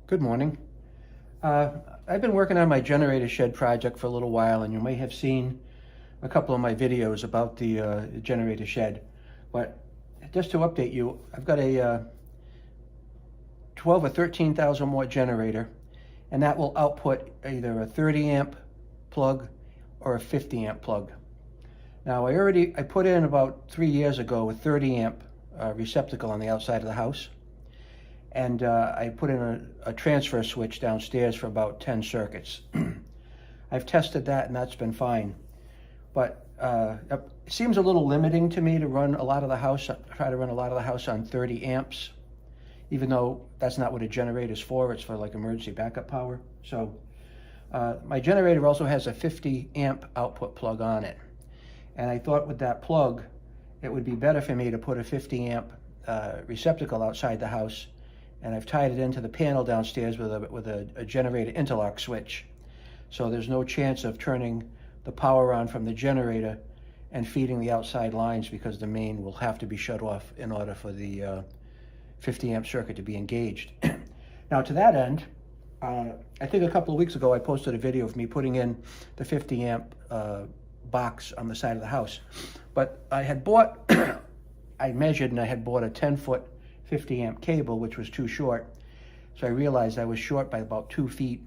Good morning. I've been working on my generator shed project for a little while, and you may have seen a couple of my videos about the generator shed. But just to update you, I've got a 12 or 13,000 watt generator, and that will output either a 30 amp plug or a 50 amp plug. Now I put in about 3 years ago a 30 amp receptacle on the outside of the house. And I put in a transfer switch downstairs for about 10 circuits. I've tested that and that's been fine. But it seems a little limiting to me to run a lot of the house, try to run a lot of the house on 30 amps, even though that's not what a generator is for. It's for like emergency backup power. So my generator also has a 50 amp output plug on it. And I thought with that plug, it would be better for me to put a 50 amp receptacle outside the house. And I've tied it into the panel downstairs with a generator interlock switch. So there's no chance of turning the power on from the generator and feeding the outside lines, because the main will have to be shut off in order for the 50 amp circuit to be engaged. Now to that end, I think a couple of weeks ago I posted a video of me putting in the 50 amp box on the side of the house. But I had bought, I measured and I had bought a 10-foot 50 amp cable, which was too short. So I realized I was short by about 2 feet.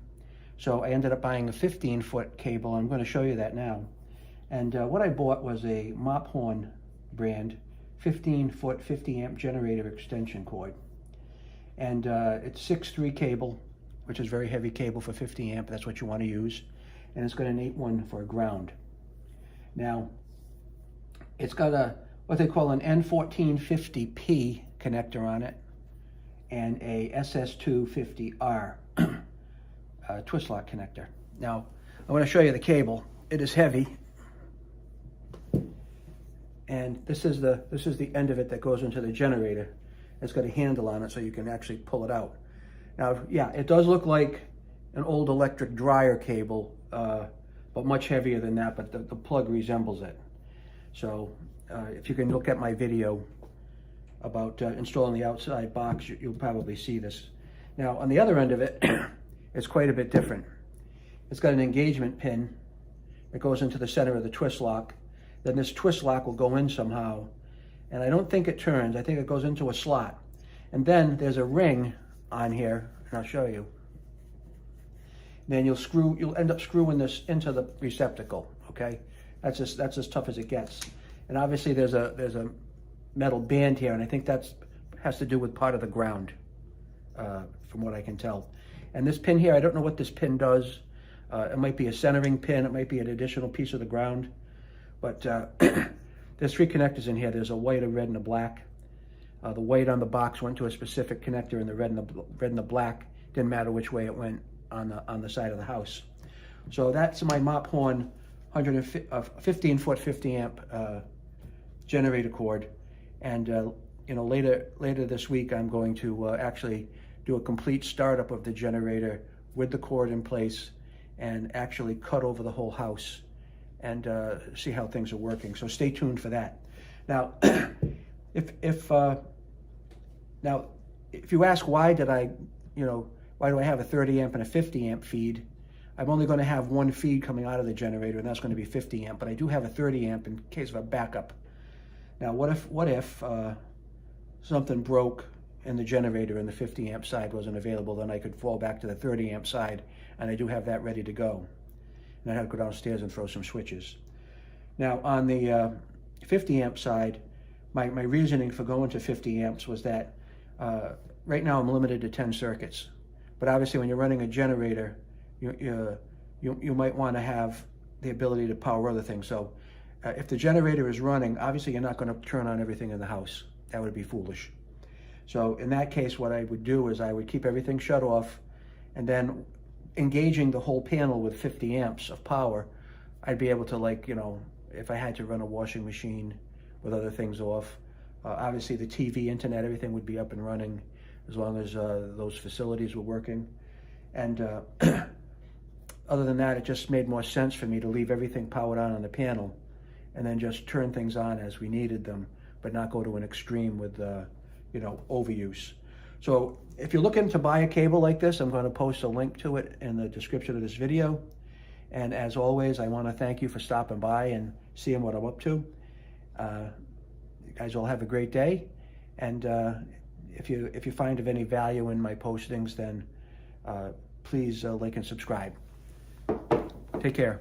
So I ended up buying a 15-foot cable. I'm going to show you that now. And what I bought was a Mop Horn brand 15-foot 50 amp generator extension cord. And it's 6'3" cable, which is very heavy cable for 50 amp. That's what you want to use. And it's got an 8-1 for a ground. Now, it's got a what they call an N1450P connector on it and a SS250R twist lock connector. Now I want to show you the cable. It is heavy, and this is the end of it that goes into the generator. It's got a handle on it so you can actually pull it out. Now, yeah, it does look like an old electric dryer cable, but much heavier than that, but the plug resembles it. So if you can look at my video about installing the outside box, you'll probably see this. Now on the other end of it, it's quite a bit different. It's got an engagement pin that goes into the center of the twist lock. Then this twist lock will go in somehow, and I don't think it turns. I think it goes into a slot. And then there's a ring on here, and I'll show you. Then you'll end up screwing this into the receptacle, okay? That's as tough as it gets. And obviously there's a metal band here, and I think that has to do with part of the ground, from what I can tell. And this pin here, I don't know what this pin does. It might be a centering pin, it might be an additional piece of the ground, but there's 3 connectors in here. There's a white, a red, and a black. The white on the box went to a specific connector, and the red and the black didn't matter which way it went on the side of the house. So that's my Mop Horn 15-foot 50 amp generator cord. And you know, later this week, I'm going to actually do a complete startup of the generator with the cord in place and actually cut over the whole house and see how things are working. So stay tuned for that. Now, if you ask why do I have a 30 amp and a 50 amp feed? I'm only going to have one feed coming out of the generator, and that's going to be 50 amp, but I do have a 30 amp in case of a backup. Now, what if something broke in the generator and the 50 amp side wasn't available? Then I could fall back to the 30 amp side, and I do have that ready to go. And I had to go downstairs and throw some switches. Now, on the 50 amp side, my reasoning for going to 50 amps was that right now I'm limited to 10 circuits. But obviously when you're running a generator, you might want to have the ability to power other things. So if the generator is running, obviously you're not going to turn on everything in the house. That would be foolish. So in that case, what I would do is I would keep everything shut off, and then engaging the whole panel with 50 amps of power, I'd be able to, like, you know, if I had to run a washing machine with other things off, obviously the TV, internet, everything would be up and running as long as those facilities were working. And other than that, it just made more sense for me to leave everything powered on the panel and then just turn things on as we needed them, but not go to an extreme with, overuse. So if you're looking to buy a cable like this, I'm going to post a link to it in the description of this video. And as always, I want to thank you for stopping by and seeing what I'm up to. You guys all have a great day. And if you find of any value in my postings, then please like and subscribe. Take care.